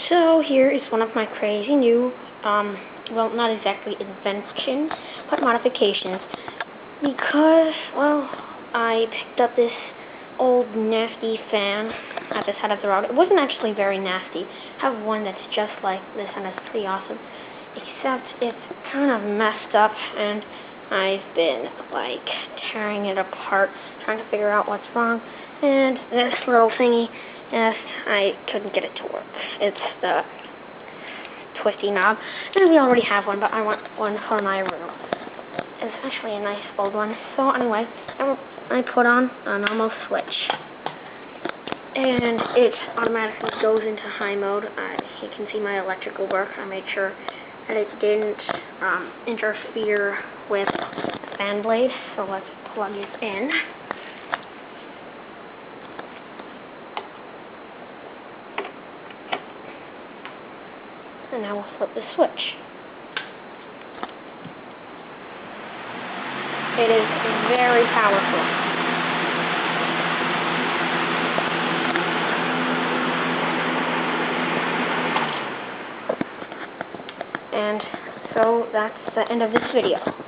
So here is one of my crazy new, well, not exactly inventions, but modifications. Because, well, I picked up this old nasty fan at the side of the road. It wasn't actually very nasty. I have one that's just like this, and it's pretty awesome. Except it's kind of messed up, and I've been, like, tearing it apart, trying to figure out what's wrong. And this little thingy, yes, I couldn't get it to work. It's the twisty knob, and we already have one, but I want one for my room. It's actually a nice old one. So anyway, I put on a normal switch, and it automatically goes into high mode. You can see my electrical work. I made sure that it didn't interfere with the fan blade. So let's plug it in. And now we'll flip the switch. It is very powerful. And so that's the end of this video.